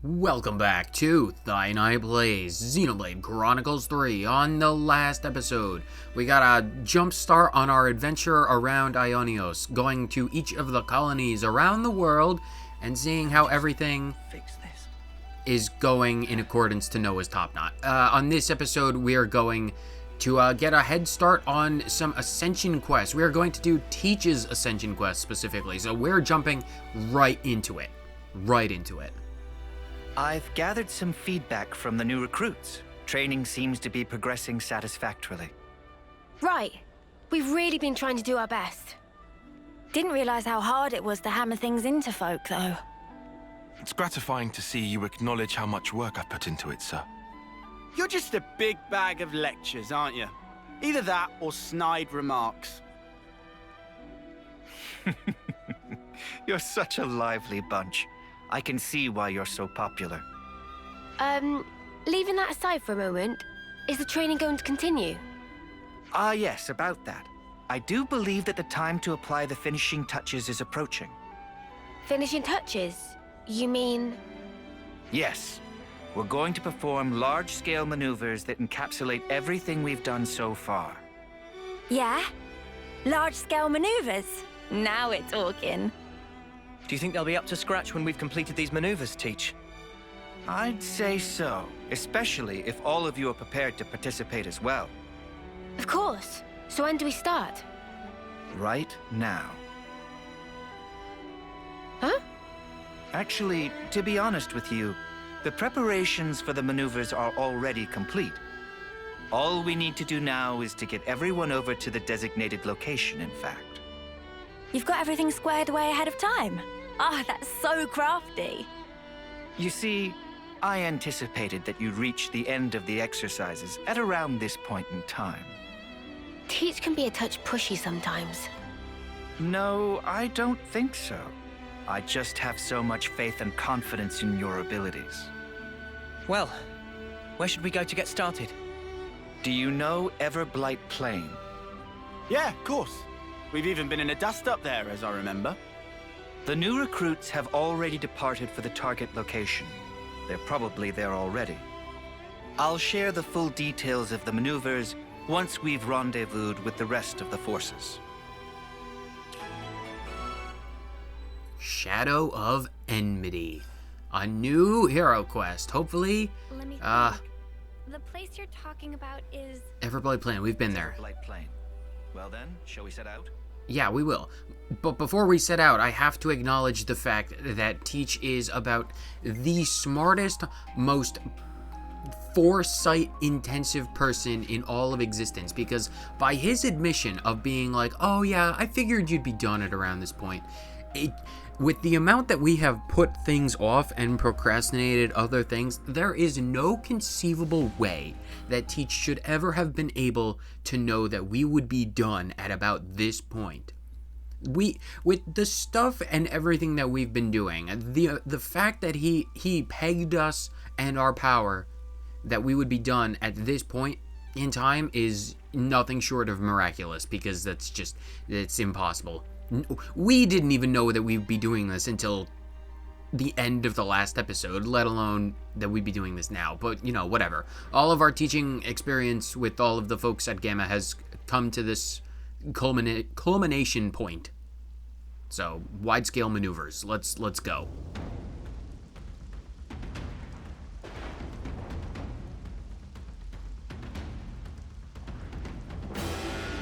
Welcome back to Thine Eye Plays Xenoblade Chronicles 3. On the last episode, we got a jump start on our adventure around Ionios, going to each of the colonies around the world and seeing how everything is going in accordance to Noah's top knot. On this episode, we are going to get a head start on some Ascension quests. We are going to do Teach's Ascension quest specifically, so we're jumping right into it. I've gathered some feedback from the new recruits. Training seems to be progressing satisfactorily. Right. We've really been trying to do our best. Didn't realize how hard it was to hammer things into folk, though. It's gratifying to see you acknowledge how much work I've put into it, sir. You're just a big bag of lectures, aren't you? Either that or snide remarks. You're such a lively bunch. I can see why you're so popular. Leaving that aside for a moment, is the training going to continue? Yes, about that. I do believe that the time to apply the finishing touches is approaching. Finishing touches? You mean... Yes. We're going to perform large-scale maneuvers that encapsulate everything we've done so far. Yeah? Large-scale maneuvers? Now we're talking. Do you think they'll be up to scratch when we've completed these maneuvers, Teach? I'd say so, especially if all of you are prepared to participate as well. Of course. So when do we start? Right now. Huh? Actually, to be honest with you, the preparations for the maneuvers are already complete. All we need to do now is to get everyone over to the designated location, in fact. You've got everything squared away ahead of time. That's so crafty. You see, I anticipated that you'd reach the end of the exercises at around this point in time. Teach can be a touch pushy sometimes. No, I don't think so. I just have so much faith and confidence in your abilities. Well, where should we go to get started? Do you know Everblight Plain? Yeah, of course. We've even been in a dust up there, as I remember. The new recruits have already departed for the target location. They're probably there already. I'll share the full details of the maneuvers once we've rendezvoused with the rest of the forces. Shadow of Enmity. A new hero quest. Hopefully, Let me think. The place you're talking about is... Everblight Plain. We've been there. Everblight Plain. Well then, shall we set out? Yeah, we will. But before we set out, I have to acknowledge the fact that Teach is about the smartest, most foresight-intensive person in all of existence, because by his admission of being like, oh yeah, I figured you'd be done at around this point, with the amount that we have put things off and procrastinated other things, there is no conceivable way that Teach should ever have been able to know that we would be done at about this point. With the stuff and everything that we've been doing, the fact that he pegged us and our power that we would be done at this point in time is nothing short of miraculous, because it's impossible. We didn't even know that we'd be doing this until the end of the last episode, let alone that we'd be doing this now. But, whatever. All of our teaching experience with all of the folks at Gamma has come to this culmination point. So, wide-scale maneuvers. Let's go.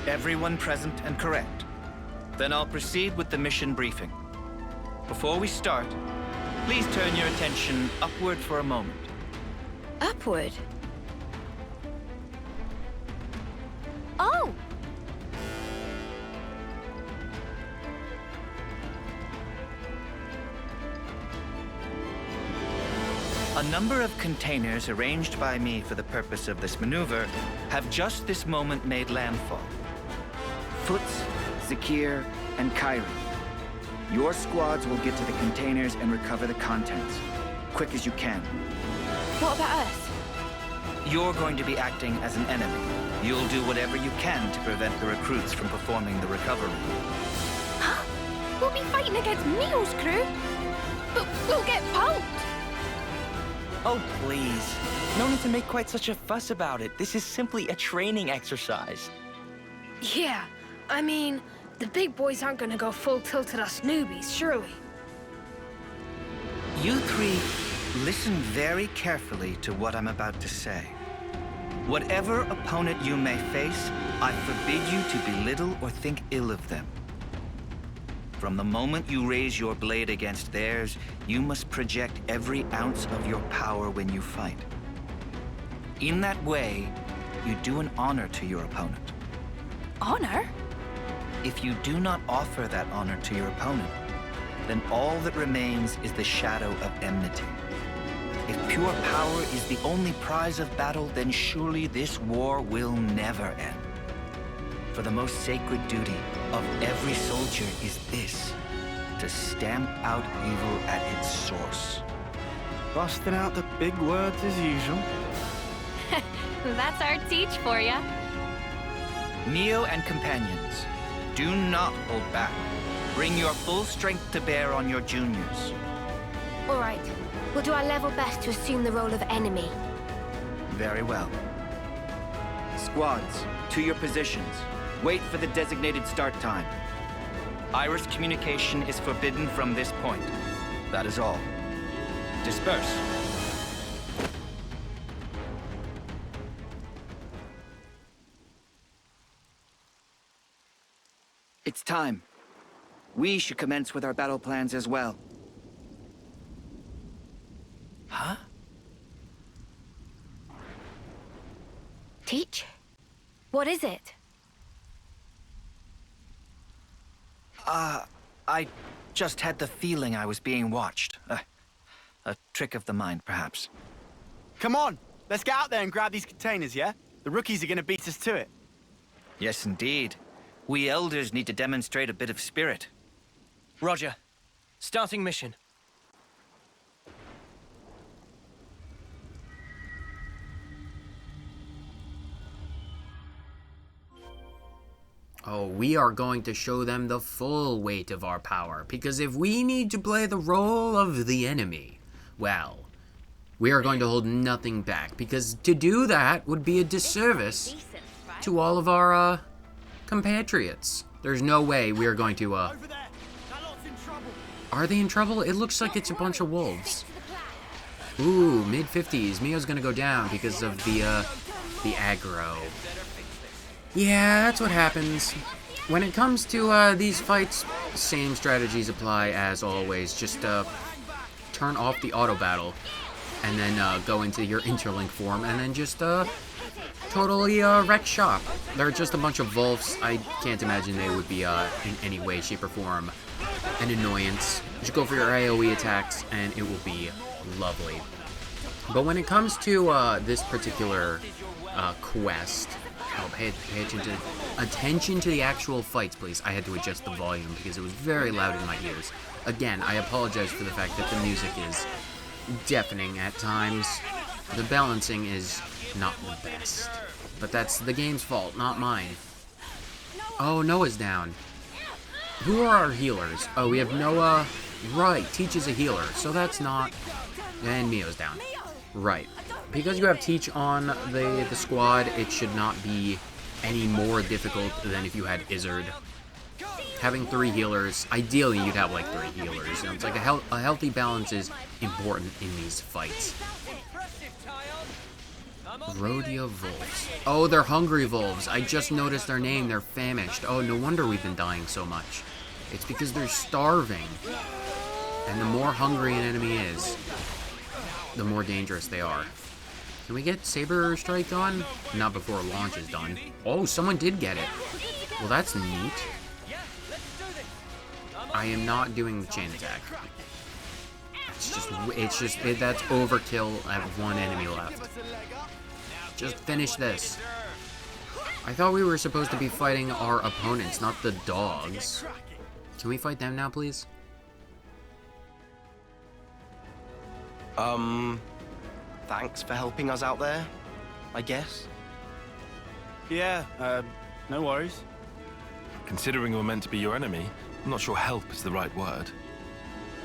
Everyone present and correct. Then I'll proceed with the mission briefing. Before we start, please turn your attention upward for a moment. Upward? Oh! A number of containers arranged by me for the purpose of this maneuver have just this moment made landfall. Foots, Zakir, and Kyrie. Your squads will get to the containers and recover the contents. Quick as you can. What about us? You're going to be acting as an enemy. You'll do whatever you can to prevent the recruits from performing the recovery. Huh? We'll be fighting against Neo's crew? But we'll get pulped. Oh, please. No need to make quite such a fuss about it. This is simply a training exercise. Yeah, I mean, the big boys aren't gonna go full tilt at us newbies, surely. You three, listen very carefully to what I'm about to say. Whatever opponent you may face, I forbid you to belittle or think ill of them. From the moment you raise your blade against theirs, you must project every ounce of your power when you fight. In that way, you do an honor to your opponent. Honor? If you do not offer that honor to your opponent, then all that remains is the shadow of enmity. If pure power is the only prize of battle, then surely this war will never end. For the most sacred duty of every soldier is this: to stamp out evil at its source. Busting out the big words as usual. That's our teach for ya. Neo and companions, do not hold back. Bring your full strength to bear on your juniors. All right. We'll do our level best to assume the role of enemy. Very well. Squads, to your positions. Wait for the designated start time. Iris communication is forbidden from this point. That is all. Disperse. It's time. We should commence with our battle plans as well. Huh? Teach? What is it? I just had the feeling I was being watched. A trick of the mind, perhaps. Come on, let's get out there and grab these containers, yeah? The rookies are gonna beat us to it. Yes, indeed. We elders need to demonstrate a bit of spirit. Roger. Starting mission. Oh, we are going to show them the full weight of our power, because if we need to play the role of the enemy, well, we are going to hold nothing back, because to do that would be a disservice to all of our, compatriots. There's no way we are going to, Over there! That lot's in trouble! Are they in trouble? It looks like it's a bunch of wolves. Ooh, mid-50s. Mio's gonna go down because of the aggro. Yeah, that's what happens. When it comes to these fights, same strategies apply as always. Just turn off the auto battle and then go into your interlink form and then just totally wreck shop. They're just a bunch of wolves. I can't imagine they would be in any way, shape, or form an annoyance. Just go for your AoE attacks and it will be lovely. But when it comes to this particular quest, oh, pay attention to the actual fights, please. I had to adjust the volume because it was very loud in my ears. Again, I apologize for the fact that the music is deafening at times. The balancing is not the best. But that's the game's fault, not mine. Oh, Noah's down. Who are our healers? Oh, we have Noah. Right, Teach is a healer, so that's not... And Mio's down. Right. Because you have Teach on the squad, it should not be any more difficult than if you had Izzard. Having 3 healers, ideally you'd have like 3 healers. You know, it's like a healthy balance is important in these fights. Rodeo Wolves. Oh, they're hungry wolves. I just noticed their name. They're famished. Oh, no wonder we've been dying so much. It's because they're starving. And the more hungry an enemy is, the more dangerous they are. Can we get Saber Strike on? Not before launch is done. Oh, someone did get it. Well, that's neat. I am not doing the chain attack. That's overkill. I have 1 enemy left. Just finish this. I thought we were supposed to be fighting our opponents, not the dogs. Can we fight them now, please? Thanks for helping us out there, I guess. Yeah, no worries. Considering we're meant to be your enemy, I'm not sure help is the right word.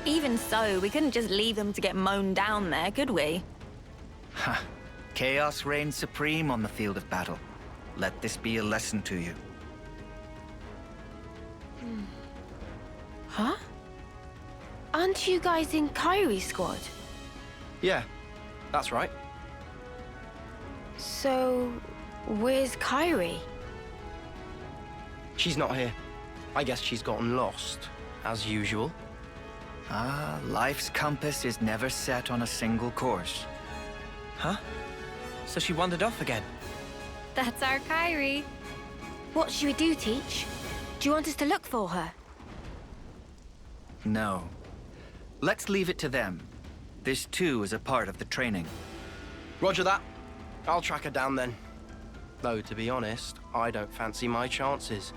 Even so, we couldn't just leave them to get mown down there, could we? Ha! Chaos reigns supreme on the field of battle. Let this be a lesson to you. Huh? Aren't you guys in Kyrie's squad? Yeah, that's right. So, where's Kyrie? She's not here. I guess she's gotten lost, as usual. Ah, life's compass is never set on a single course. Huh? So she wandered off again. That's our Kyrie. What should we do, Teach? Do you want us to look for her? No. Let's leave it to them. This too is a part of the training. Roger that. I'll track her down then. Though, to be honest, I don't fancy my chances.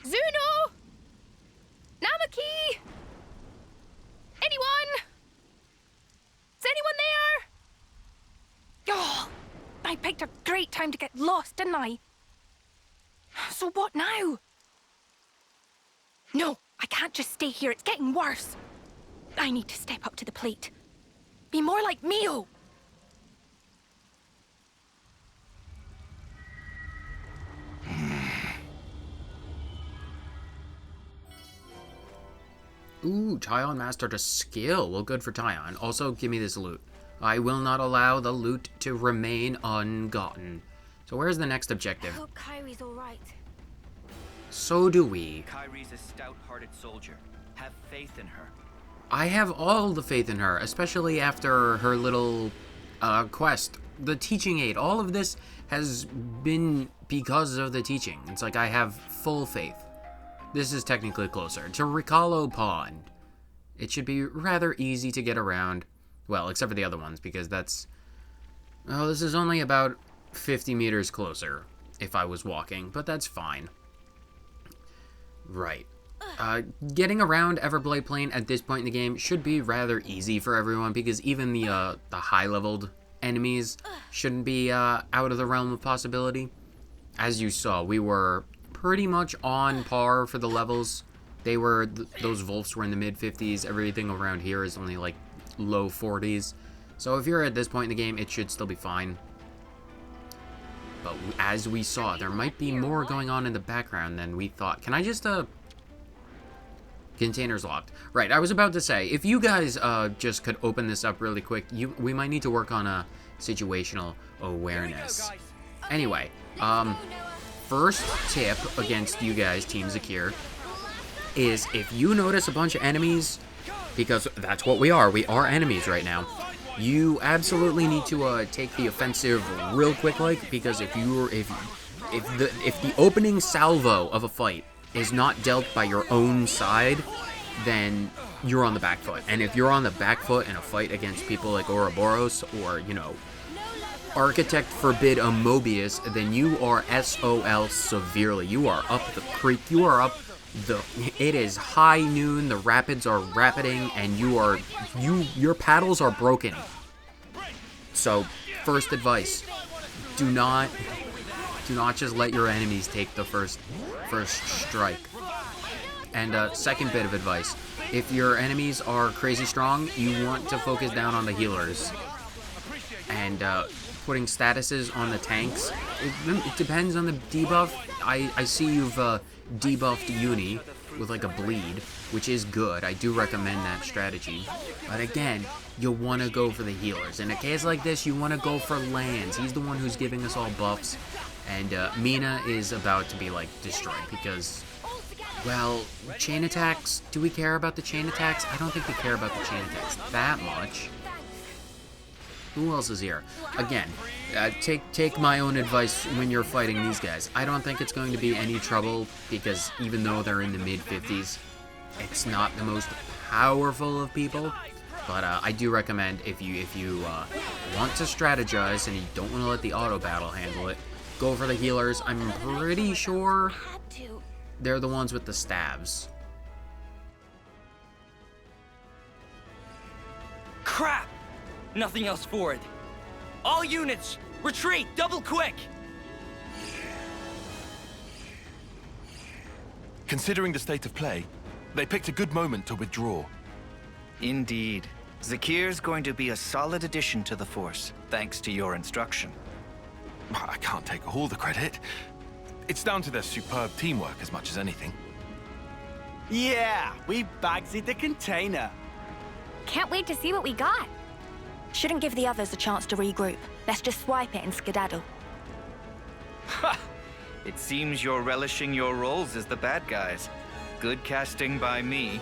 Zuno! Namaki! Anyone? Is anyone there? Oh, I picked a great time to get lost, didn't I? So what now? No, I can't just stay here. It's getting worse. I need to step up to the plate. Be more like Mio. Ooh, Tyon mastered a skill. Well, good for Tyon. Also, give me this loot. I will not allow the loot to remain ungotten. So where's the next I objective? hope Kyrie's all right. So do we. Kyrie's a stout-hearted soldier. Have faith in her. I have all the faith in her, especially after her little quest. The teaching aid, all of this has been because of the teaching. It's like I have full faith. This is technically closer to Ricalo Pond. It should be rather easy to get around. Well, except for the other ones, because that's... Well, this is only about 50 meters closer if I was walking, but that's fine. Right. Getting around Everblade Plain at this point in the game should be rather easy for everyone, because even the high-leveled enemies shouldn't be out of the realm of possibility. As you saw, we were pretty much on par for the levels. They were, those whelps were in the mid-50s. Everything around here is only like low 40s. So if you're at this point in the game, it should still be fine. But as we saw, there might be more going on in the background than we thought. Can I just, Container's locked. Right, I was about to say, if you guys just could open this up really quick, we might need to work on a situational awareness. Anyway, first tip against you guys, Team Zakir, is if you notice a bunch of enemies, because that's what we are enemies right now, you absolutely need to take the offensive real quick, like, because if the opening salvo of a fight is not dealt by your own side, then you're on the back foot. And if you're on the back foot in a fight against people like Ouroboros or, you know, Architect forbid a Moebius, then you are SOL severely. You are up the creek. You are up the... It is high noon. The rapids are rapiding, and your paddles are broken. So, first advice: do not just let your enemies take the first strike. And second bit of advice: if your enemies are crazy strong, you want to focus down on the healers. And putting statuses on the tanks, it depends on the debuff. I see you've debuffed Uni with like a bleed, which is good. I do recommend that strategy. But again, you want to go for the healers. In a case like this, you want to go for Lance. He's the one who's giving us all buffs. And Mina is about to be, like, destroyed because, well, chain attacks. Do we care about the chain attacks? I don't think we care about the chain attacks that much. Who else is here? Again, take my own advice when you're fighting these guys. I don't think it's going to be any trouble because even though they're in the mid-50s, it's not the most powerful of people. But I do recommend if you want to strategize and you don't want to let the auto battle handle it, go for the healers. I'm pretty sure they're the ones with the stabs. Crap! Nothing else for it. All units, retreat, double quick! Considering the state of play, They picked a good moment to withdraw. Indeed. Zakir's going to be a solid addition to the Force, thanks to your instruction. I can't take all the credit. It's down to their superb teamwork as much as anything. Yeah, we bagsy the container. Can't wait to see what we got. Shouldn't give the others a chance to regroup. Let's just swipe it and skedaddle. Ha! It seems you're relishing your roles as the bad guys. Good casting by me.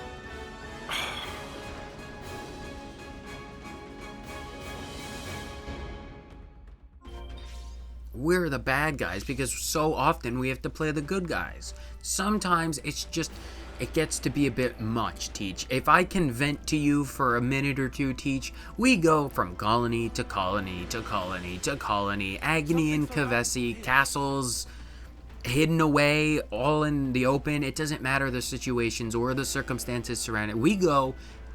We're the bad guys because so often we have to play the good guys. Sometimes it's just, it gets to be a bit much, Teach. If I can vent to you for a minute or two, Teach, we go from colony to colony to colony to colony, Agony and Kavesi, castles hidden away, all in the open. It doesn't matter the situations or the circumstances surrounding it. We go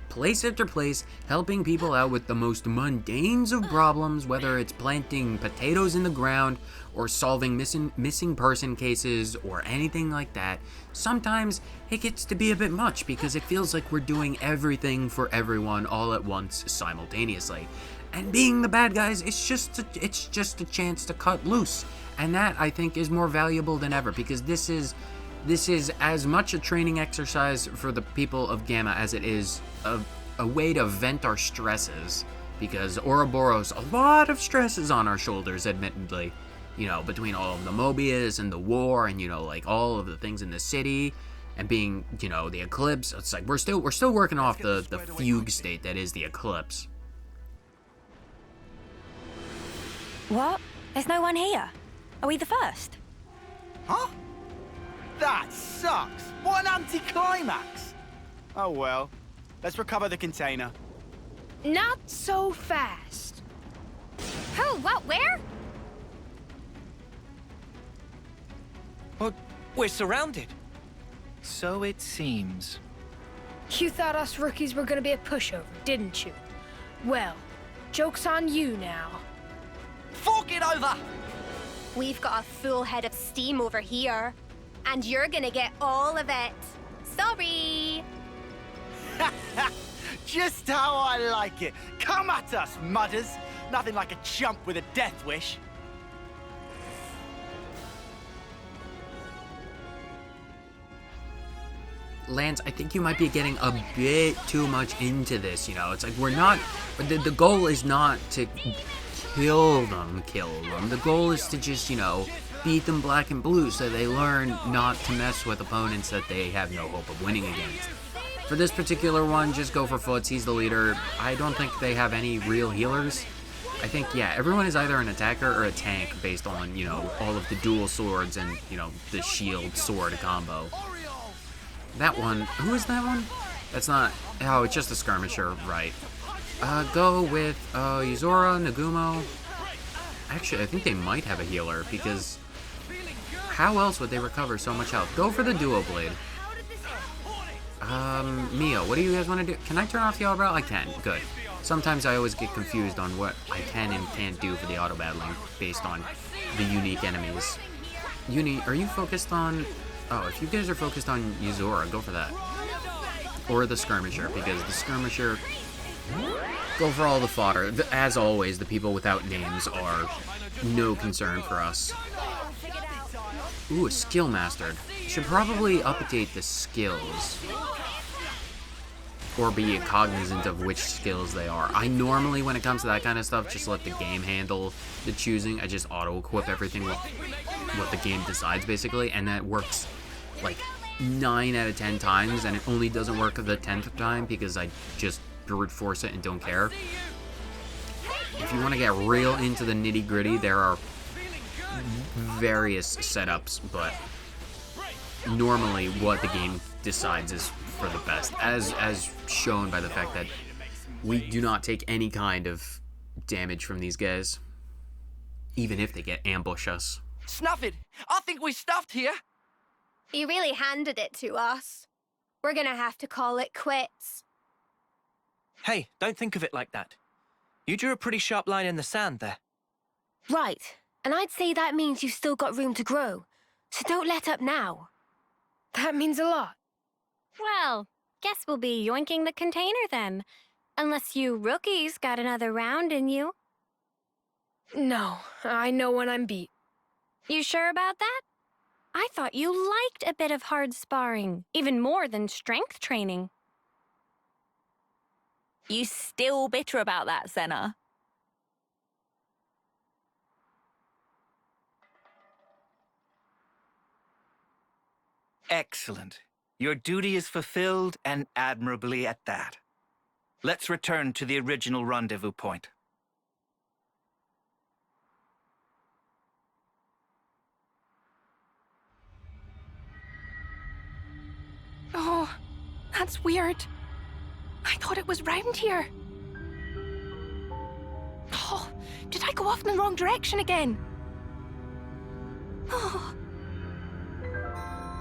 place after place, helping people out with the most mundanes of problems, whether it's planting potatoes in the ground or solving missing person cases or anything like that. Sometimes it gets to be a bit much because it feels like we're doing everything for everyone all at once simultaneously. And being the bad guys, it's just a chance to cut loose. And that, I think, is more valuable than ever because this is as much a training exercise for the people of Gamma as it is a way to vent our stresses, because Ouroboros, a lot of stresses on our shoulders, admittedly, you know, between all of the Moebius and the war and, you know, like all of the things in the city and being, you know, the eclipse. It's like we're still working off the fugue state that is the eclipse. What? There's no one here. Are we the first? Huh? That sucks! What an anticlimax! Oh well. Let's recover the container. Not so fast. Who? What? Where? Well, we're surrounded. So it seems. You thought us rookies were gonna be a pushover, didn't you? Well, joke's on you now. Fork it over! We've got a full head of steam over here, and you're gonna get all of it. Sorry! Just how I like it. Come at us, mudders. Nothing like a chump with a death wish. Lance, I think you might be getting a bit too much into this, you know. It's like we're not, the goal is not to kill them. The goal is to just, you know, beat them black and blue so they learn not to mess with opponents that they have no hope of winning against. For this particular one, just go for Foots. He's the leader. I don't think they have any real healers. I think, yeah, everyone is either an attacker or a tank based on, you know, all of the dual swords and, you know, the shield sword combo. That one, who is that one? That's not, oh, it's just a skirmisher, right. Go with Yuzora, Nagumo. Actually, I think they might have a healer because how else would they recover so much health? Go for the duo blade. Mio, what do you guys want to do? Can I turn off the auto battle? I can. Good. Sometimes I always get confused on what I can and can't do for the auto battling based on the unique enemies. Are you focused on... Oh, if you guys are focused on Yuzora, go for that. Or the skirmisher, because the skirmisher... Go for all the fodder. As always, the people without names are no concern for us. Ooh, a skill mastered. Should probably update the skills. Or be cognizant of which skills they are. I normally, when it comes to that kind of stuff, just let the game handle the choosing. I just auto-equip everything what the game decides, basically. And that works, like, 9 out of 10 times. And it only doesn't work the 10th time because I just brute force it and don't care. If you want to get real into the nitty-gritty, there are various setups, but normally what the game decides is for the best, as shown by the fact that we do not take any kind of damage from these guys, even if they get ambush us. Snuff it! I think we stuffed here! You really handed it to us. We're gonna have to call it quits. Hey, don't think of it like that. You drew a pretty sharp line in the sand there. Right. And I'd say that means you've still got room to grow. So don't let up now. That means a lot. Well, guess we'll be yoinking the container then. Unless you rookies got another round in you. No, I know when I'm beat. You sure about that? I thought you liked a bit of hard sparring, even more than strength training. You still bitter about that, Senna? Excellent. Your duty is fulfilled, and admirably at that. Let's return to the original rendezvous point. Oh, that's weird. I thought it was round here. Oh, did I go off in the wrong direction again? Oh.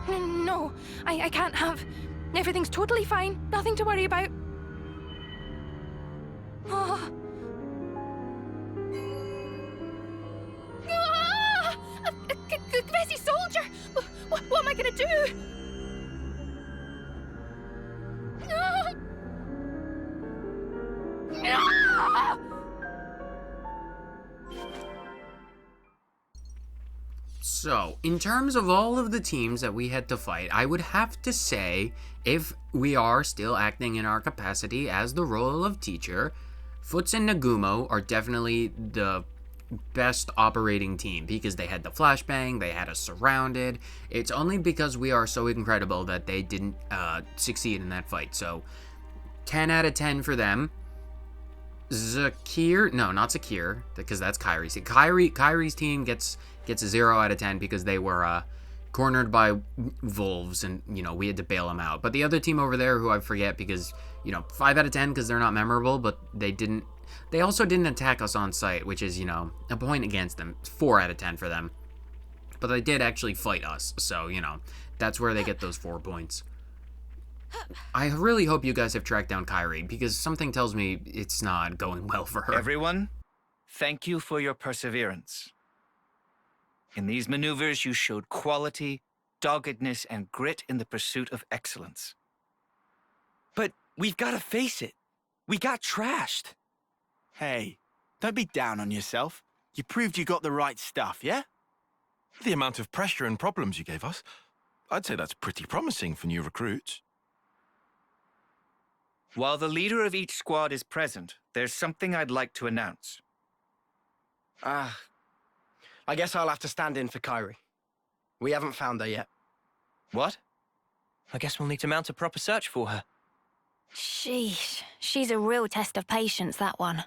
No, I can't have. Everything's totally fine. Nothing to worry about. Oh. Ah! A Vessi soldier! What am I gonna do? No! No! So, in terms of all of the teams that we had to fight, I would have to say, if we are still acting in our capacity as the role of teacher, Foots and Nagumo are definitely the best operating team because they had the flashbang, they had us surrounded. It's only because we are so incredible that they didn't succeed in that fight. So, 10 out of 10 for them. Zakir, no, not Zakir, because that's Kyrie. See, Kyrie's team gets a 0 out of 10 because they were cornered by wolves and, you know, we had to bail them out. But the other team over there, who I forget because, you know, 5 out of 10 because they're not memorable, but they also didn't attack us on sight, which is, you know, a point against them. 4 out of 10 for them. But they did actually fight us, so, you know, that's where they get those 4 points. I really hope you guys have tracked down Kyrie, because something tells me it's not going well for her. Everyone, thank you for your perseverance. In these maneuvers, you showed quality, doggedness, and grit in the pursuit of excellence. But we've got to face it. We got trashed. Hey, don't be down on yourself. You proved you got the right stuff, yeah? The amount of pressure and problems you gave us, I'd say that's pretty promising for new recruits. While the leader of each squad is present, there's something I'd like to announce. I guess I'll have to stand in for Kyrie. We haven't found her yet. What? I guess we'll need to mount a proper search for her. Sheesh, she's a real test of patience, that one.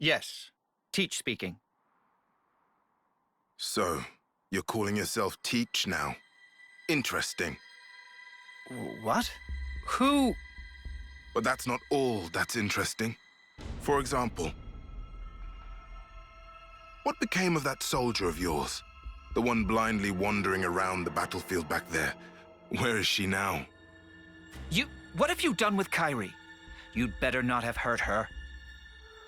Yes, Teach speaking. So, you're calling yourself Teach now? Interesting. What? Who? But that's not all that's interesting. For example, what became of that soldier of yours? The one blindly wandering around the battlefield back there. Where is she now? What have you done with Kyrie? You'd better not have hurt her.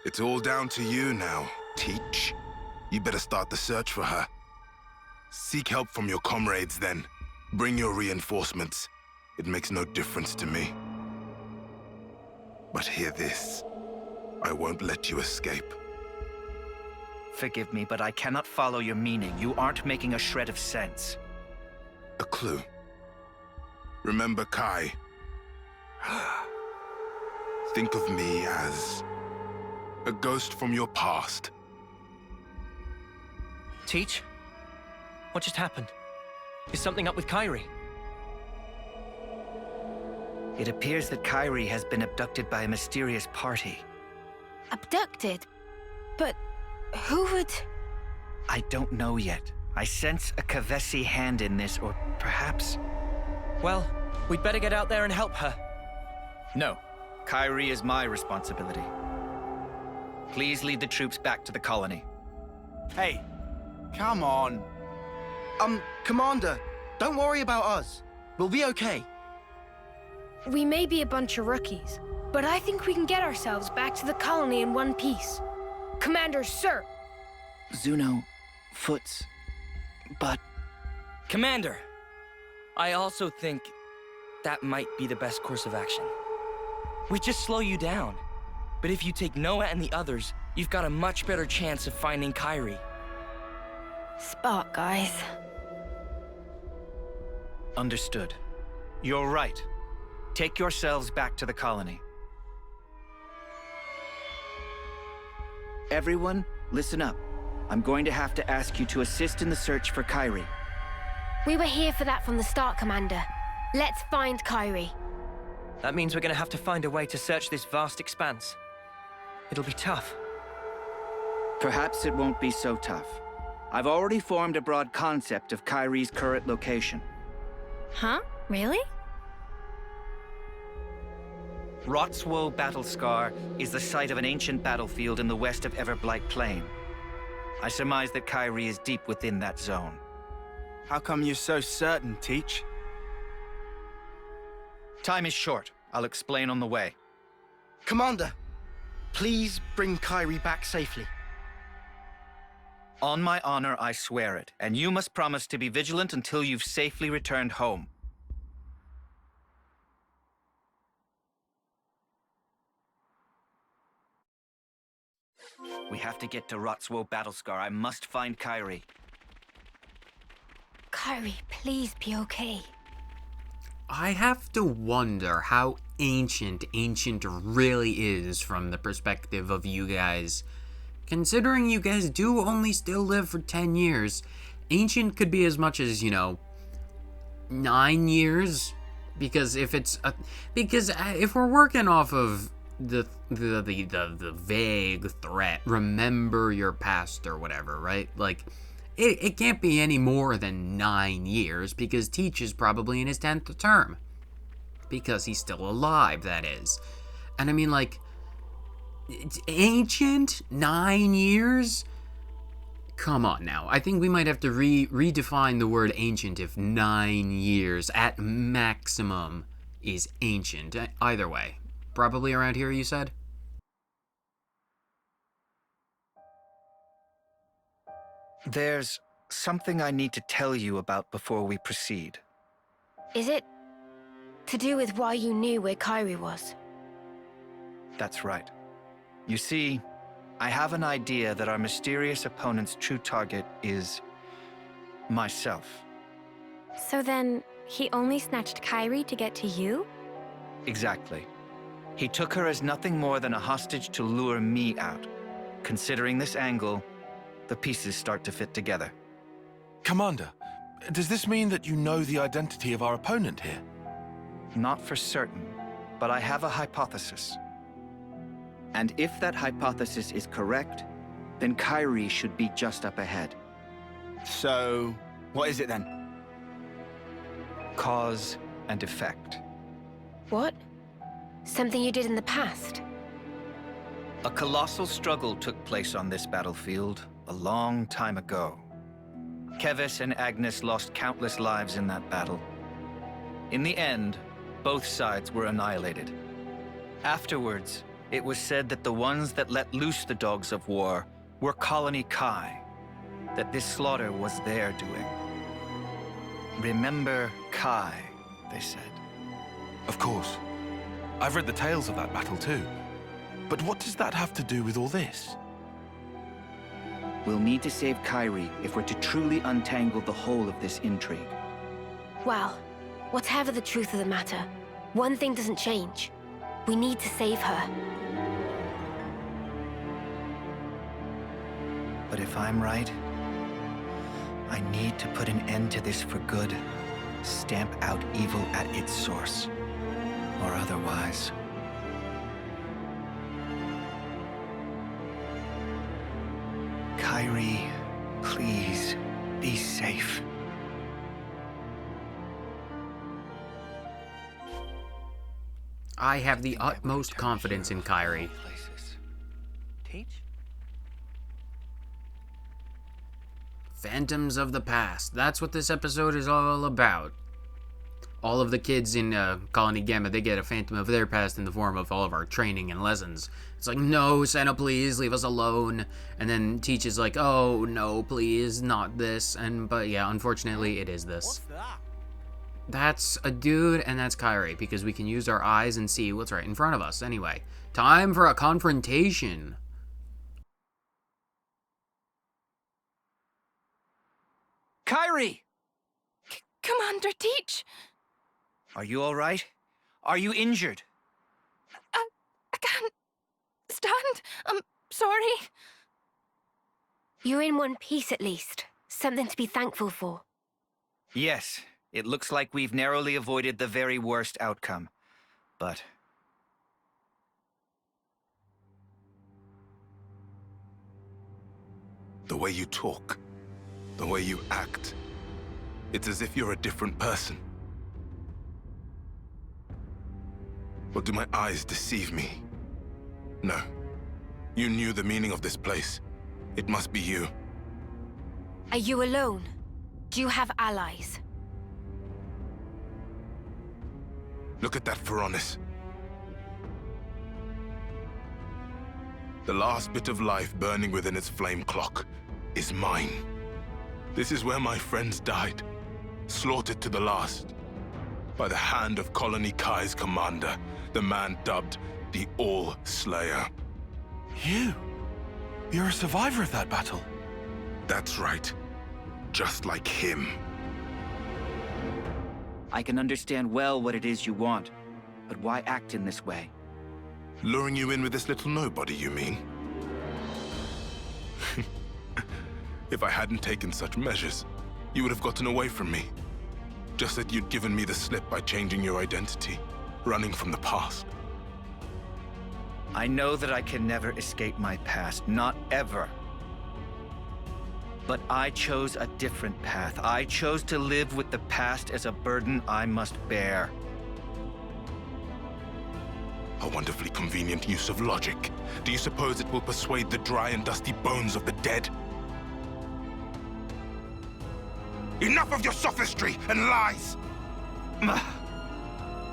It's all down to you now, Teach. You better start the search for her. Seek help from your comrades then. Bring your reinforcements. It makes no difference to me. But hear this. I won't let you escape. Forgive me, but I cannot follow your meaning. You aren't making a shred of sense. A clue. Remember Kai. Think of me as a ghost from your past. Teach? What just happened? Is something up with Kyrie? It appears that Kyrie has been abducted by a mysterious party. Abducted? But who would... I don't know yet. I sense a Kavesi hand in this, or perhaps... Well, we'd better get out there and help her. No. Kyrie is my responsibility. Please lead the troops back to the colony. Hey, come on. Commander, don't worry about us. We'll be okay. We may be a bunch of rookies, but I think we can get ourselves back to the colony in one piece. Commander, sir! Zuno, Foots, but Commander, I also think that might be the best course of action. We just slow you down. But if you take Noah and the others, you've got a much better chance of finding Kyrie. Spark, guys. Understood. You're right. Take yourselves back to the colony. Everyone, listen up. I'm going to have to ask you to assist in the search for Kyrie. We were here for that from the start, Commander. Let's find Kyrie. That means we're gonna have to find a way to search this vast expanse. It'll be tough. Perhaps it won't be so tough. I've already formed a broad concept of Kyrie's current location. Huh? Really? Rotswoe Battlescar is the site of an ancient battlefield in the west of Everblight Plain. I surmise that Kyrie is deep within that zone. How come you're so certain, Teach? Time is short. I'll explain on the way. Commander, please bring Kyrie back safely. On my honor, I swear it, and you must promise to be vigilant until you've safely returned home. We have to get to Rotswoe Battlescar. I must find Kyrie. Kyrie, please be okay. I have to wonder how ancient really is from the perspective of you guys. Considering you guys do only still live for 10 years, ancient could be as much as, 9 years. Because if it's if we're working off of the vague threat, remember your past or whatever, right? Like, it can't be any more than 9 years, because Teach is probably in his 10th term. Because he's still alive, that is. And I mean, like, it's ancient? 9 years? Come on now. I think we might have to redefine the word ancient if 9 years at maximum is ancient. Either way. Probably around here, you said? There's something I need to tell you about before we proceed. Is it to do with why you knew where Kyrie was? That's right. You see, I have an idea that our mysterious opponent's true target is myself. So then, he only snatched Kyrie to get to you? Exactly. He took her as nothing more than a hostage to lure me out. Considering this angle, the pieces start to fit together. Commander, does this mean that you know the identity of our opponent here? Not for certain, but I have a hypothesis. And if that hypothesis is correct, then Kyrie should be just up ahead. So, what is it then? Cause and effect. What? Something you did in the past? A colossal struggle took place on this battlefield a long time ago. Kevis and Agnes lost countless lives in that battle. In the end, both sides were annihilated. Afterwards, it was said that the ones that let loose the dogs of war were Colony Kai, that this slaughter was their doing. Remember Kai, they said. Of course. I've read the tales of that battle too. But what does that have to do with all this? We'll need to save Kyrie if we're to truly untangle the whole of this intrigue. Well, whatever the truth of the matter, one thing doesn't change. We need to save her. But if I'm right, I need to put an end to this for good. Stamp out evil at its source. Or otherwise. Kyrie, please, be safe. I have the utmost confidence in Kyrie. Teach? Phantoms of the past. That's what this episode is all about. all of the kids in Colony Gamma, they get a phantom of their past in the form of all of our training and lessons. It's like, no, Senna, please, leave us alone. And then Teach is like, oh, no, please, not this. But yeah, unfortunately, it is this. What's that? That's a dude, and that's Kyrie, because we can use our eyes and see what's right in front of us. Anyway, time for a confrontation. Kyrie! Commander Teach! Are you all right? Are you injured? I can't stand. I'm sorry. You're in one piece at least. Something to be thankful for. Yes, it looks like we've narrowly avoided the very worst outcome. But... The way you talk, the way you act, it's as if you're a different person. Or do my eyes deceive me? No. You knew the meaning of this place. It must be you. Are you alone? Do you have allies? Look at that Pharaonis. The last bit of life burning within its flame clock is mine. This is where my friends died, slaughtered to the last, by the hand of Colony Kai's commander, the man dubbed the All-Slayer. You're a survivor of that battle? That's right. Just like him. I can understand well what it is you want, but why act in this way? Luring you in with this little nobody, you mean? If I hadn't taken such measures, you would have gotten away from me. Just that you'd given me the slip by changing your identity, running from the past. I know that I can never escape my past, not ever. But I chose a different path. I chose to live with the past as a burden I must bear. A wonderfully convenient use of logic. Do you suppose it will persuade the dry and dusty bones of the dead? Enough of your sophistry and lies!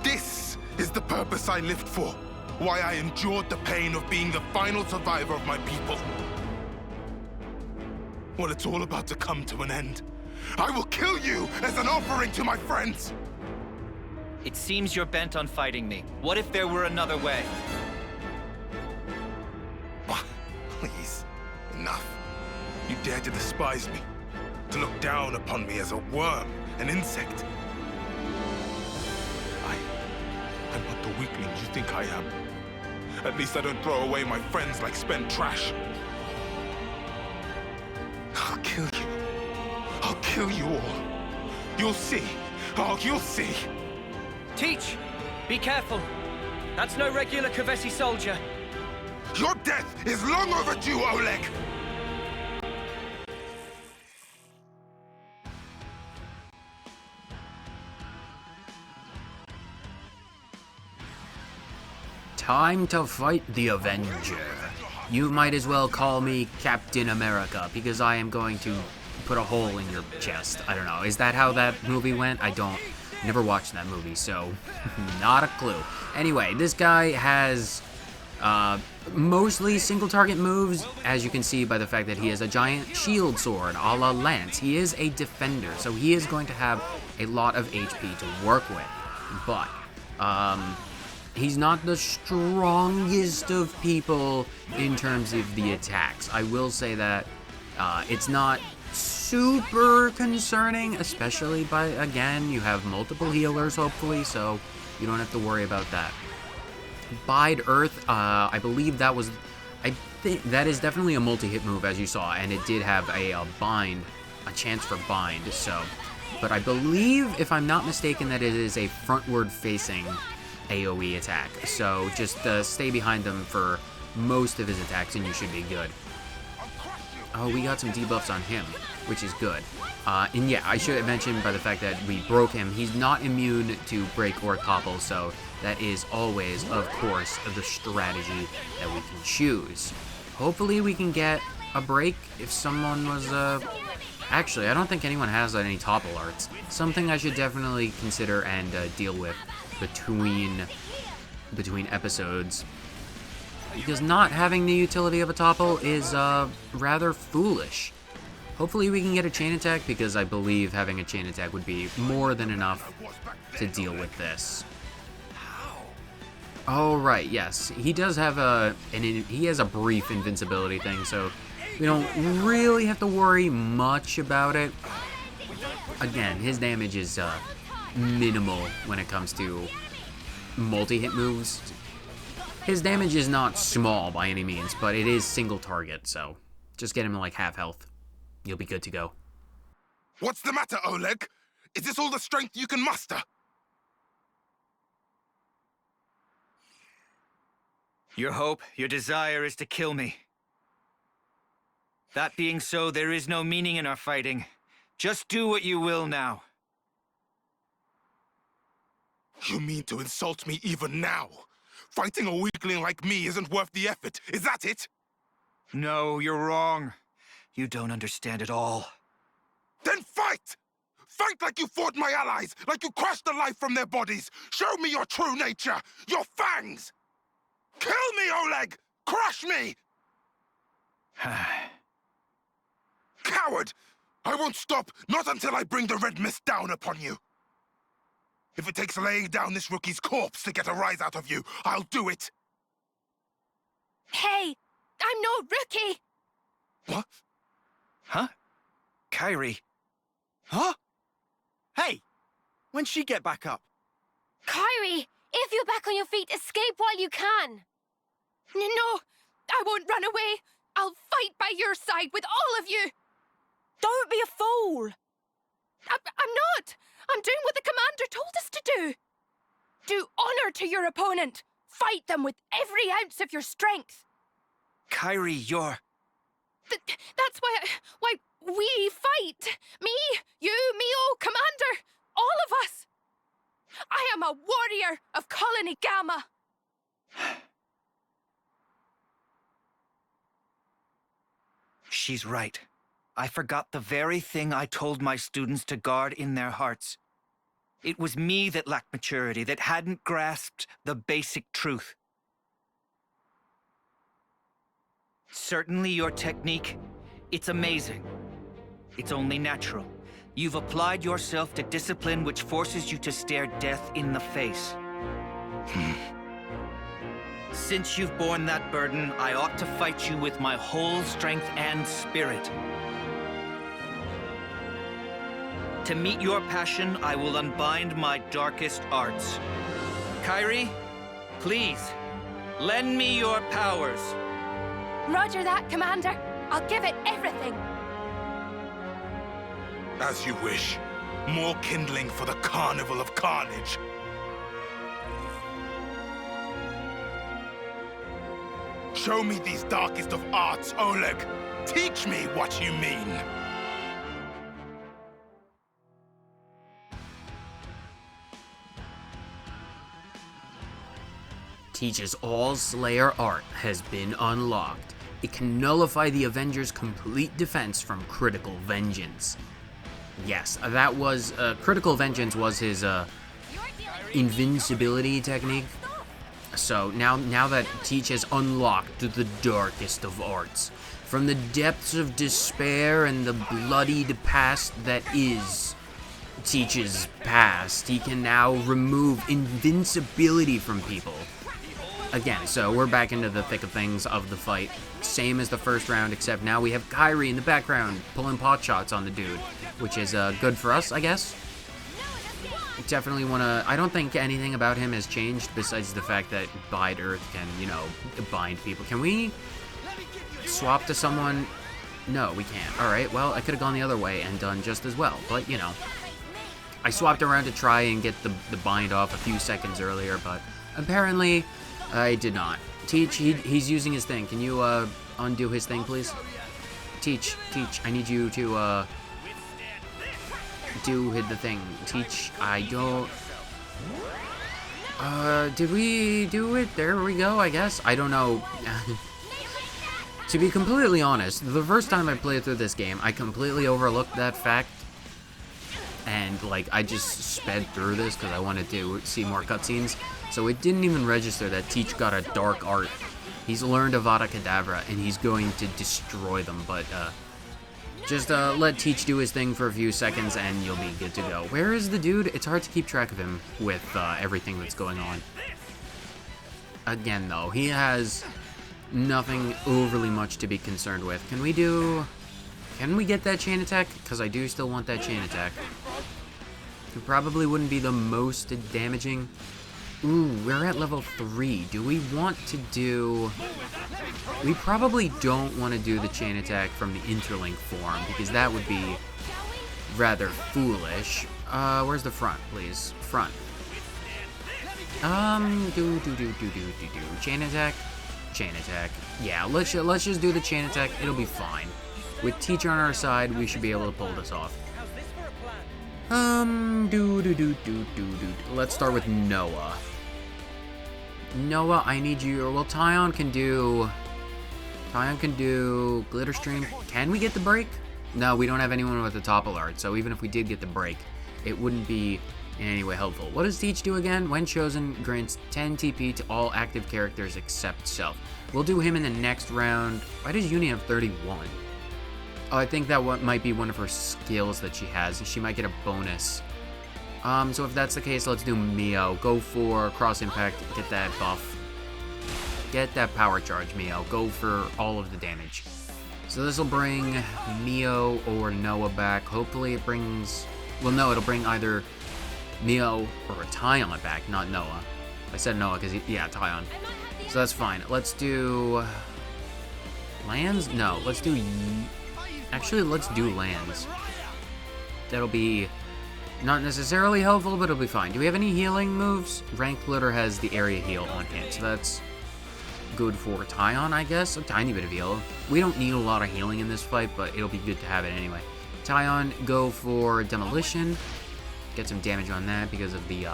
This is the purpose I lived for. Why I endured the pain of being the final survivor of my people. Well, it's all about to come to an end. I will kill you as an offering to my friends! It seems you're bent on fighting me. What if there were another way? Please, enough. You dare to despise me, to look down upon me as a worm, an insect. I'm not the weakling you think I am. At least I don't throw away my friends like spent trash. I'll kill you. I'll kill you all. You'll see. Oh, you'll see. Teach! Be careful. That's no regular Kavesi soldier. Your death is long overdue, Oleg! Time to fight the Avenger. You might as well call me Captain America, because I am going to put a hole in your chest. I don't know. Is that how that movie went? I don't. Never watched that movie, so not a clue. Anyway, this guy has mostly single target moves, as you can see by the fact that he has a giant shield sword a la Lance. He is a defender, so he is going to have a lot of HP to work with. But he's not the strongest of people in terms of the attacks. I will say that it's not super concerning, especially by, again, you have multiple healers, hopefully, so you don't have to worry about that. Bide Earth, I believe that was, I think that is definitely a multi-hit move, as you saw, and it did have a bind, a chance for bind, so, but I believe, if I'm not mistaken, that it is a frontward-facing AoE attack, so just stay behind them for most of his attacks and you should be good. Oh, we got some debuffs on him, which is good. And yeah, I should have mentioned by the fact that we broke him, he's not immune to break or topple, so that is always, of course, the strategy that we can choose. Hopefully we can get a break if someone was actually, I don't think anyone has any topple arts. Something I should definitely consider and deal with between episodes. Because not having the utility of a topple is rather foolish. Hopefully we can get a chain attack, because I believe having a chain attack would be more than enough to deal with this. Oh, right, yes. He does have he has a brief invincibility thing, so we don't really have to worry much about it. Again, his damage is minimal when it comes to multi-hit moves. His damage is not small by any means, but it is single target, so just get him to like half health. You'll be good to go. What's the matter, Oleg? Is this all the strength you can muster? Your hope, your desire is to kill me. That being so, there is no meaning in our fighting. Just do what you will now. You mean to insult me even now? Fighting a weakling like me isn't worth the effort, is that it? No, you're wrong. You don't understand at all. Then fight! Fight like you fought my allies, like you crushed the life from their bodies! Show me your true nature, your fangs! Kill me, Oleg! Crush me! Coward! I won't stop, not until I bring the red mist down upon you. If it takes laying down this rookie's corpse to get a rise out of you, I'll do it. Hey, I'm no rookie! What? Huh? Kairi? Huh? Hey! When'd she get back up? Kairi, if you're back on your feet, escape while you can. No, I won't run away. I'll fight by your side with all of you. Don't be a fool. I'm not. I'm doing what the commander told us to do. Do honor to your opponent. Fight them with every ounce of your strength. Kairi, you're... That's why we fight. Me, you, oh, commander, all of us. I am a warrior of Colony Gamma. She's right. I forgot the very thing I told my students to guard in their hearts. It was me that lacked maturity, that hadn't grasped the basic truth. Certainly your technique, it's amazing. It's only natural. You've applied yourself to discipline which forces you to stare death in the face. Since you've borne that burden, I ought to fight you with my whole strength and spirit. To meet your passion, I will unbind my darkest arts. Kairi, please, lend me your powers. Roger that, Commander. I'll give it everything. As you wish. More kindling for the Carnival of Carnage. Show me these darkest of arts, Oleg. Teach me what you mean. Teach's All-Slayer art has been unlocked. It can nullify the Avengers' complete defense from critical vengeance. Yes, that was, critical vengeance was his, invincibility technique. So, now that Teach has unlocked the darkest of arts, from the depths of despair and the bloodied past that is Teach's past, he can now remove invincibility from people. Again, so we're back into the thick of things of the fight. Same as the first round, except now we have Kairi in the background pulling pot shots on the dude, which is good for us, I guess. Definitely want to... I don't think anything about him has changed besides the fact that Bide Earth can, you know, bind people. Can we swap to someone? No, we can't. Alright, well, I could have gone the other way and done just as well, but, you know. I swapped around to try and get the bind off a few seconds earlier, but apparently I did not. Teach, he's using his thing. Can you undo his thing, please? Teach, I need you to do the thing. Teach, I don't... did we do it? There we go, I guess. I don't know. To be completely honest, the first time I played through this game, I completely overlooked that fact. And, like, I just sped through this because I wanted to see more cutscenes. So it didn't even register that Teach got a dark art. He's learned Avada Kedavra, and he's going to destroy them. But, just let Teach do his thing for a few seconds, and you'll be good to go. Where is the dude? It's hard to keep track of him with everything that's going on. Again, though, he has nothing overly much to be concerned with. Can we get that chain attack? Because I do still want that chain attack. It probably wouldn't be the most damaging. Ooh, we're at level 3. Do we want to do... We probably don't want to do the chain attack from the interlink form, because that would be rather foolish. Where's the front, please? Front. Chain attack? Chain attack. Yeah, let's just do the chain attack. It'll be fine. With Teach on our side, we should be able to pull this off. Let's start with Noah. Noah, I need you. Well, Tyon can do Glitter Stream. Can we get the break? No, we don't have anyone with the top alert, so even if we did get the break, it wouldn't be in any way helpful. What does Teach do again? When chosen, grants 10 TP to all active characters except Self. We'll do him in the next round. Why does Uni have 31? Oh, I think that might be one of her skills that she has. She might get a bonus. So if that's the case, let's do Mio. Go for Cross Impact, get that buff. Get that power charge, Mio. Go for all of the damage. So this will bring Mio or Noah back. Hopefully it brings... Well, no, it'll bring either Mio or Tyon back, not Noah. I said Noah because, yeah, Tyon. So that's fine. Let's do... Lands? No, let's do... Actually, let's do lands. That'll be not necessarily helpful, but it'll be fine. Do we have any healing moves? Rank Glitter has the area heal on hand, so that's good for Tyon, I guess. A tiny bit of heal. We don't need a lot of healing in this fight, but it'll be good to have it anyway. Tyon, go for Demolition. Get some damage on that because of the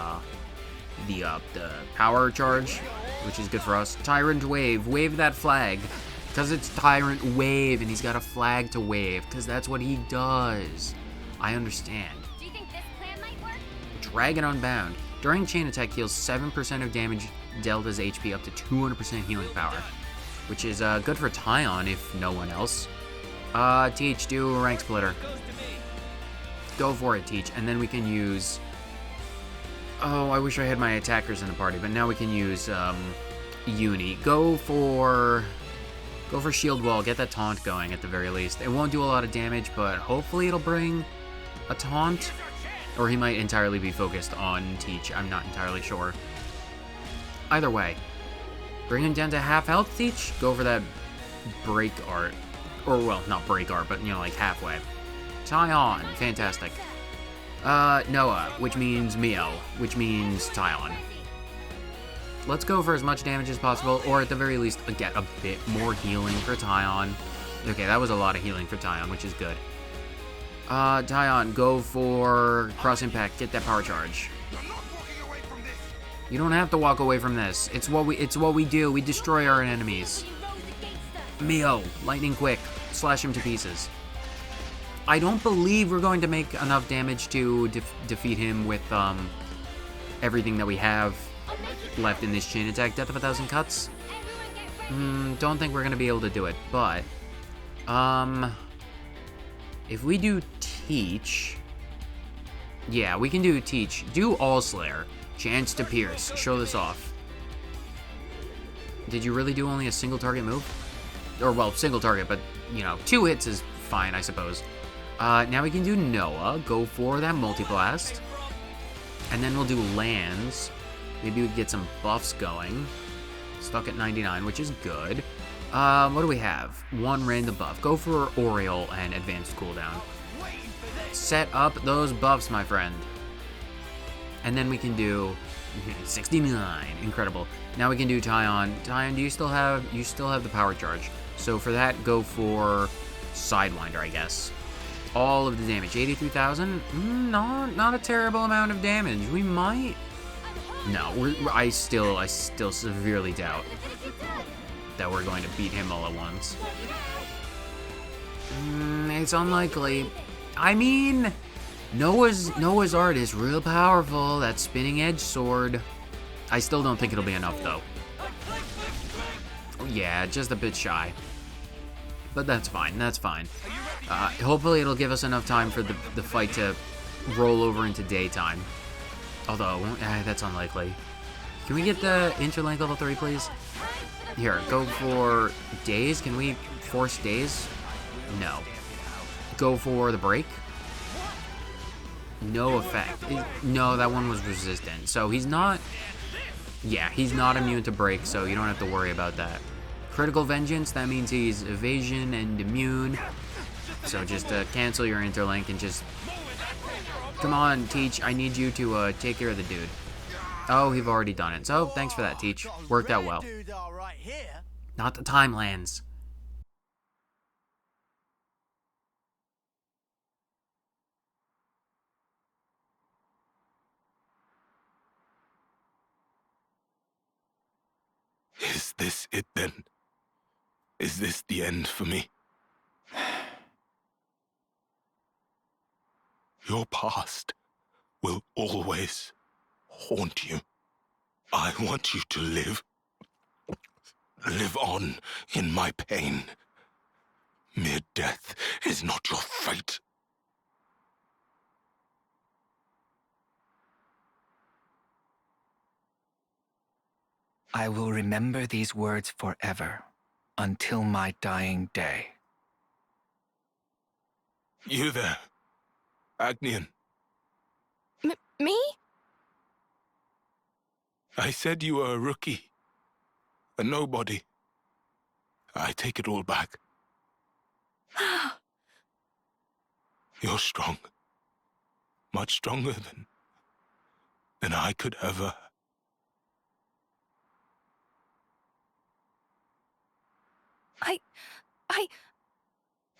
power charge, which is good for us. Tyrant Wave. Wave that flag. Because it's Tyrant Wave, and he's got a flag to wave, because that's what he does. I understand. Do you think this plan might work? Dragon Unbound. During chain attack, heals 7% of damage dealt as HP up to 200% healing power, which is good for Tyon, if no one else. Teach, do a rank splitter. Go for it, Teach, and then we can use... Oh, I wish I had my attackers in the party, but now we can use Uni. Go for Shield Wall, get that taunt going at the very least. It won't do a lot of damage, but hopefully it'll bring a taunt. Or he might entirely be focused on Teach, I'm not entirely sure. Either way, bring him down to half health, Teach. Go for that break art. Or, well, not break art, but, you know, like halfway. Tyon, fantastic. Noah, which means Mio, which means Tyon. Let's go for as much damage as possible, or at the very least, get a bit more healing for Tyon. Okay, that was a lot of healing for Tyon, which is good. Tyon, go for Cross Impact, get that power charge. You don't have to walk away from this. It's what we do. We destroy our enemies. Mio, lightning quick, slash him to pieces. I don't believe we're going to make enough damage to defeat him with everything that we have left in this chain attack. Death of 1,000 cuts. Don't think we're gonna be able to do it, but if we do Teach, yeah, we can do Teach. Do All Slayer. Chance to pierce. Show this off. Did you really do only a single target move? Or, well, single target, but, you know, 2 hits is fine, I suppose. Now we can do Noah. Go for that Multi-Blast. And then we'll do lands. Maybe we can get some buffs going. Stuck at 99, which is good. What do we have? 1 random buff. Go for Oriole and advanced cooldown. Set up those buffs, my friend. And then we can do 69. Incredible. Now we can do Tyon. Tyon, do you still have the power charge? So for that, go for Sidewinder, I guess. All of the damage. 83,000? Not a terrible amount of damage. We might... No, I still severely doubt. that we're going to beat him all at once. It's unlikely. I mean, Noah's art is real powerful. That spinning edge sword. I still don't think it'll be enough, though. Yeah, just a bit shy. But that's fine, that's fine. Hopefully it'll give us enough time for the fight to roll over into daytime. Although, that's unlikely. Can we get the Interlink level 3, please? Here, go for days. Can we force days? No. Go for the break? No effect. No, that one was resistant. So he's not... Yeah, he's not immune to break, so you don't have to worry about that. Critical Vengeance, that means he's evasion and immune. So just cancel your Interlink and just... Come on, Teach, I need you to take care of the dude. Oh, you've already done it. So, thanks for that, Teach. Worked out well. Not the Timelands. Is this it then? Is this the end for me? Your past will always haunt you. I want you to live on in my pain. Mere death is not your fate. I will remember these words forever, until my dying day. You there, Agnian. Me? I said you were a rookie, a nobody. I take it all back. You're strong. Much stronger than I could ever.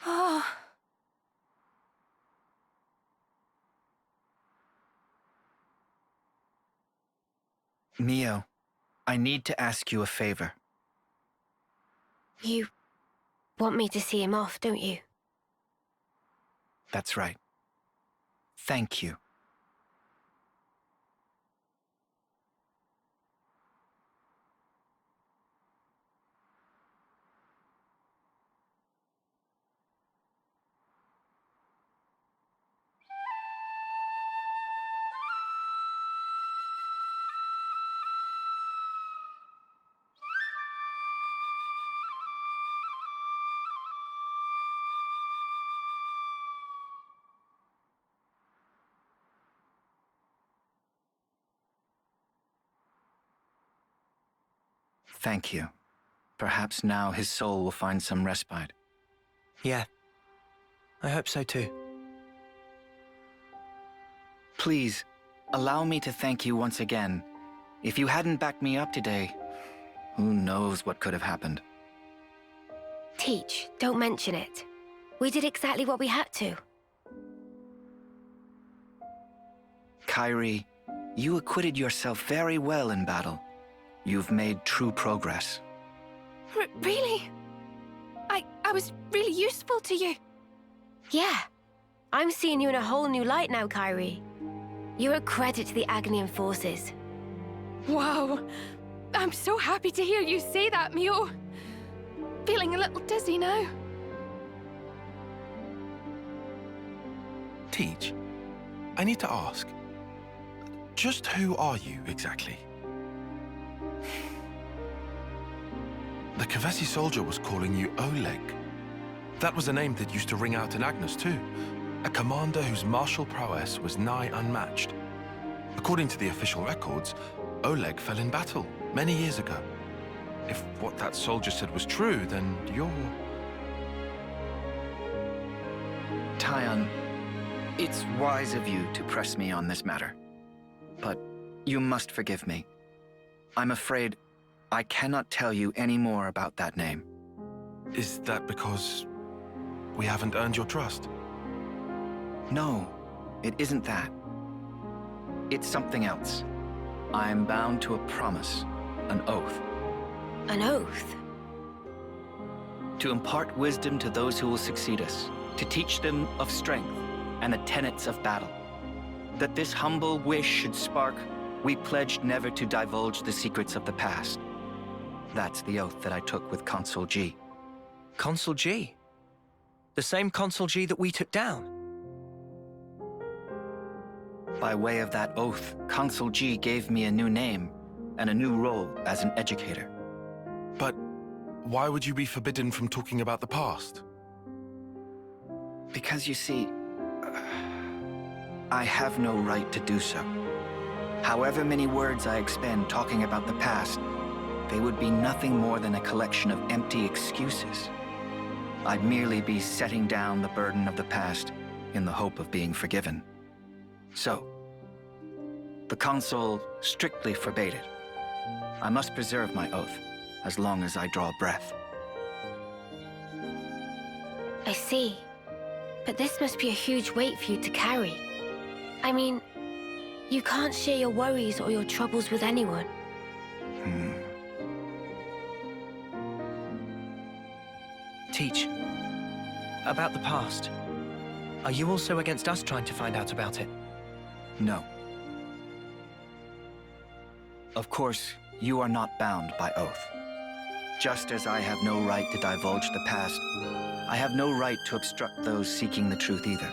Oh. Mio, I need to ask you a favor. You want me to see him off, don't you? That's right. Thank you. Thank you. Perhaps now his soul will find some respite. Yeah, I hope so too. Please, allow me to thank you once again. If you hadn't backed me up today, who knows what could have happened. Teach, don't mention it. We did exactly what we had to. Kairi, you acquitted yourself very well in battle. You've made true progress. Really? I was really useful to you. Yeah. I'm seeing you in a whole new light now, Kairi. You're a credit to the Agnian forces. Wow. I'm so happy to hear you say that, Mio. Feeling a little dizzy now. Teach, I need to ask, just who are you exactly? The Kavesi soldier was calling you Oleg. That was a name that used to ring out in Agnes too. A commander whose martial prowess was nigh unmatched. According to the official records, Oleg fell in battle many years ago. If what that soldier said was true, then you're... Tyon, it's wise of you to press me on this matter. But you must forgive me. I'm afraid I cannot tell you any more about that name. Is that because we haven't earned your trust? No, it isn't that. It's something else. I am bound to a promise, an oath. An oath? to impart wisdom to those who will succeed us, to teach them of strength and the tenets of battle. That this humble wish should spark, we pledged never to divulge the secrets of the past. That's the oath that I took with Consul G. Consul G? The same Consul G that we took down? By way of that oath, Consul G gave me a new name and a new role as an educator. But why would you be forbidden from talking about the past? Because you see, I have no right to do so. However many words I expend talking about the past, they would be nothing more than a collection of empty excuses. I'd merely be setting down the burden of the past in the hope of being forgiven. So, the Consul strictly forbade it. I must preserve my oath, as long as I draw breath. I see. But this must be a huge weight for you to carry. I mean, you can't share your worries or your troubles with anyone. Teach. About the past. Are you also against us trying to find out about it? No. Of course, you are not bound by oath. Just as I have no right to divulge the past, I have no right to obstruct those seeking the truth either.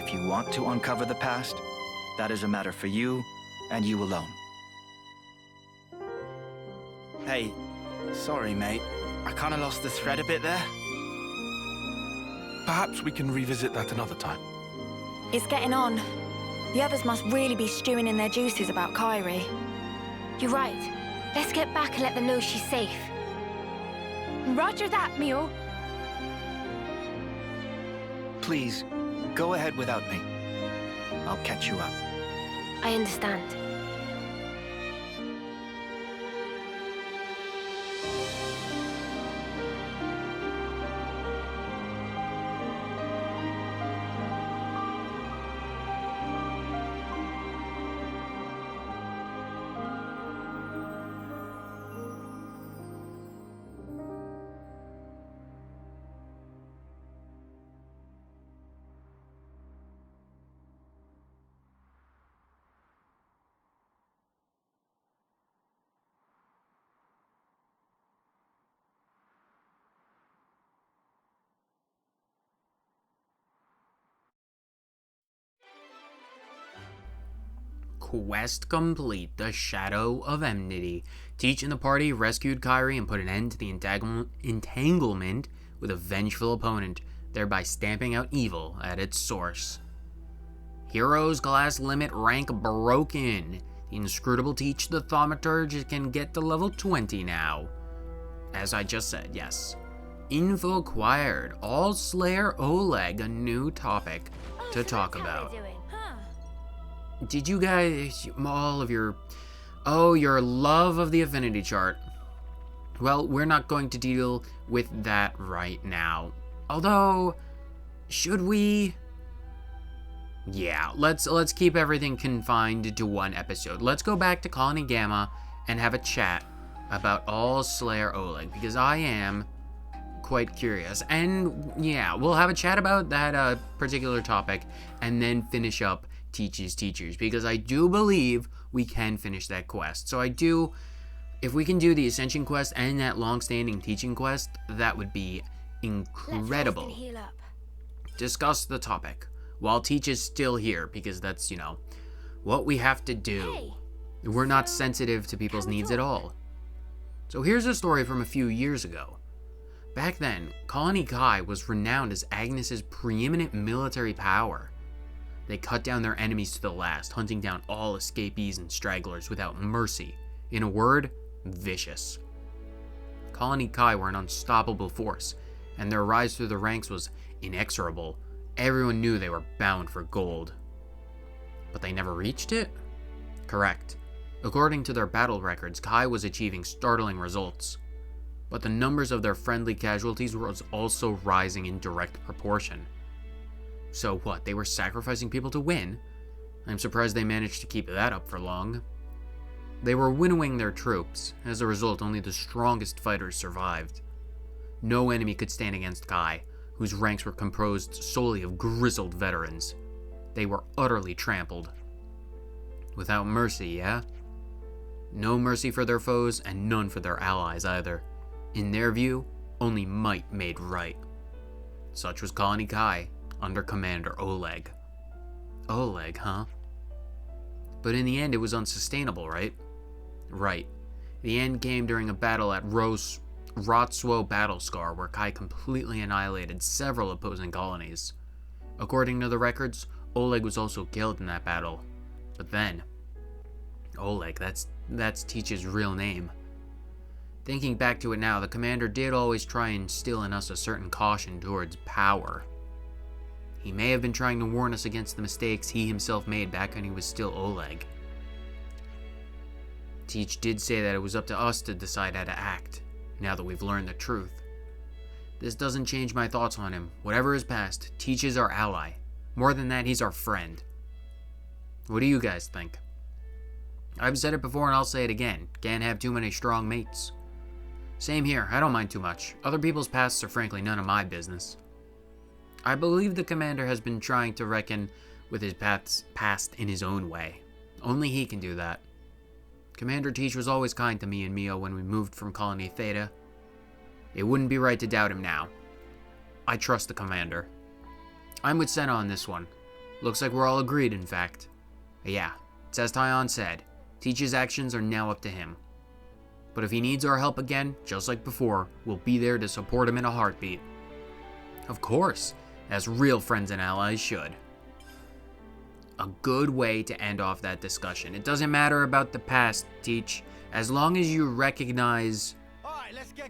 If you want to uncover the past, that is a matter for you and you alone. Hey, sorry, mate. I kind of lost the thread a bit there. Perhaps we can revisit that another time. It's getting on. The others must really be stewing in their juices about Kyrie. You're right. Let's get back and let them know she's safe. Roger that, Mio. Please, go ahead without me. I'll catch you up. I understand. Quest complete, the Shadow of Enmity. Teach and the party rescued Kyrie and put an end to the entanglement with a vengeful opponent, thereby stamping out evil at its source. Heroes class limit rank broken. The inscrutable Teach the Thaumaturge can get to level 20 now. As I just said, yes. Info acquired. All Slayer Oleg, a new topic to talk about. Did you guys, all of your, your love of the affinity chart? Well, we're not going to deal with that right now. Although, should we? Yeah, let's keep everything confined to one episode. Let's go back to Colony Gamma and have a chat about all Slayer Oleg, because I am quite curious. And yeah, we'll have a chat about that particular topic and then finish up Teach's Teachers, because I do believe we can finish that quest. So if we can do the Ascension quest and that long-standing teaching quest, that would be incredible. Let's rest and heal up. Discuss the topic while Teach is still here, because that's, what we have to do. Hey, we're not sensitive to people's needs at all. So here's a story from a few years ago. Back then, Colony Kai was renowned as Agnes's preeminent military power. They cut down their enemies to the last, hunting down all escapees and stragglers without mercy. In a word, vicious. Colony Kai were an unstoppable force, and their rise through the ranks was inexorable. Everyone knew they were bound for gold. But they never reached it? Correct. According to their battle records, Kai was achieving startling results. But the numbers of their friendly casualties was also rising in direct proportion. So what, they were sacrificing people to win? I'm surprised they managed to keep that up for long. They were winnowing their troops. As a result, only the strongest fighters survived. no enemy could stand against Kai, whose ranks were composed solely of grizzled veterans. They were utterly trampled. Without mercy, yeah? No mercy for their foes, and none for their allies either. In their view, only might made right. Such was Colony Kai, under Commander Oleg. Oleg, huh? But in the end, it was unsustainable, right? Right. The end came during a battle at Rotswo Battle Scar, where Kai completely annihilated several opposing colonies. According to the records, Oleg was also killed in that battle. But then, Oleg, that's Teach's real name. Thinking back to it now, the commander did always try and instill in us a certain caution towards power. He may have been trying to warn us against the mistakes he himself made back when he was still Oleg. Teach did say that it was up to us to decide how to act, now that we've learned the truth. This doesn't change my thoughts on him. Whatever is past, Teach is our ally. More than that, he's our friend. What do you guys think? I've said it before and I'll say it again. Can't have too many strong mates. Same here, I don't mind too much. Other people's pasts are frankly none of my business. I believe the commander has been trying to reckon with his past in his own way. Only he can do that. Commander Teach was always kind to me and Mio when we moved from Colony Theta. It wouldn't be right to doubt him now. I trust the commander. I'm with Senna on this one. Looks like we're all agreed, in fact. Yeah, it's as Tyon said, Teach's actions are now up to him. But if he needs our help again, just like before, we'll be there to support him in a heartbeat. Of course, as real friends and allies should. A good way to end off that discussion. It doesn't matter about the past, Teach, as long as you recognize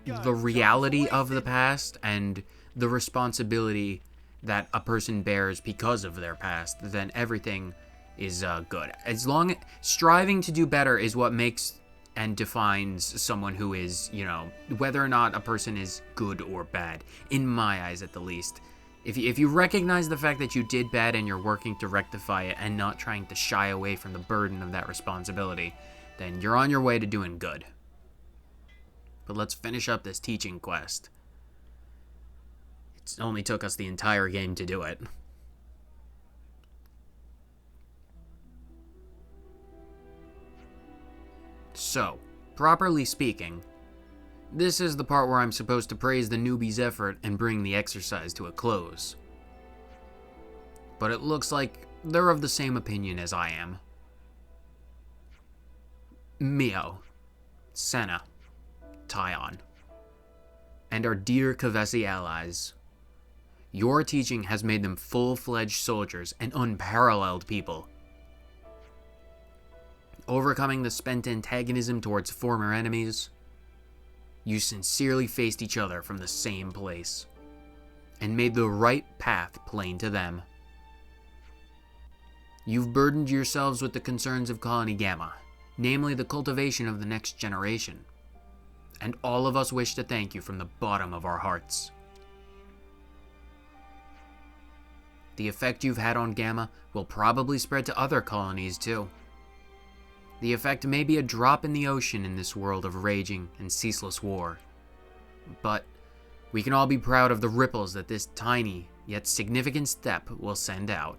the reality of the past and the responsibility that a person bears because of their past, then everything is good. As long striving to do better is what makes and defines someone who is, whether or not a person is good or bad, in my eyes at the least. If you recognize the fact that you did bad and you're working to rectify it and not trying to shy away from the burden of that responsibility, then you're on your way to doing good. But let's finish up this teaching quest. It only took us the entire game to do it. So, properly speaking, this is the part where I'm supposed to praise the newbies' effort and bring the exercise to a close. But it looks like they're of the same opinion as I am. Mio, Senna, Tyon, and our dear Kavesi allies. Your teaching has made them full-fledged soldiers and unparalleled people. Overcoming the spent antagonism towards former enemies, you sincerely faced each other from the same place, and made the right path plain to them. You've burdened yourselves with the concerns of Colony Gamma, namely the cultivation of the next generation, and all of us wish to thank you from the bottom of our hearts. The effect you've had on Gamma will probably spread to other colonies too. The effect may be a drop in the ocean in this world of raging and ceaseless war. But we can all be proud of the ripples that this tiny, yet significant step will send out.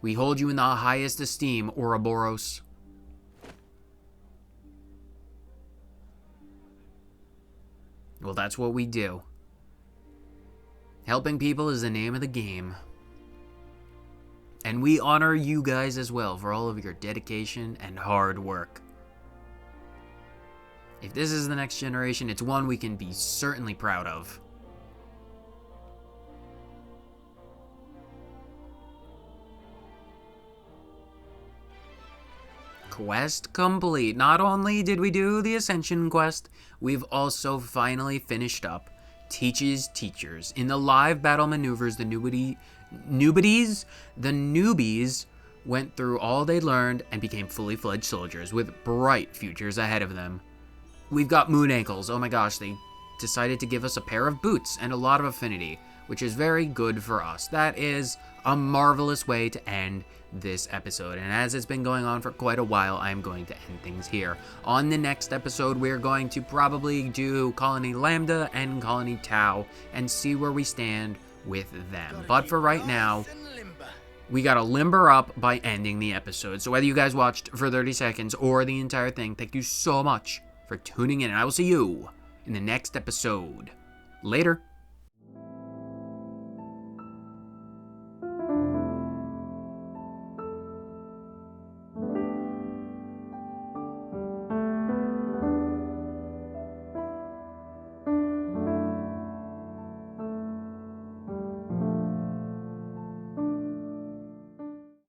We hold you in the highest esteem, Ouroboros. Well, that's what we do. Helping people is the name of the game. And we honor you guys as well for all of your dedication and hard work. If this is the next generation, it's one we can be certainly proud of. Quest complete. Not only did we do the Ascension quest, we've also finally finished up Teach's Teachers. In the live battle maneuvers, the newbies went through all they learned and became fully fledged soldiers with bright futures ahead of them. We've got moon ankles. Oh my gosh, they decided to give us a pair of boots and a lot of affinity. which is very good for us. That is a marvelous way to end this episode, and as it's been going on for quite a while, I'm going to end things here. On the next episode, we're going to probably do Colony Lambda and Colony Tau and see where we stand with them. But for right now, we gotta limber up by ending the episode. So whether you guys watched for 30 seconds or the entire thing, thank you so much for tuning in, and I will see you in the next episode. Later.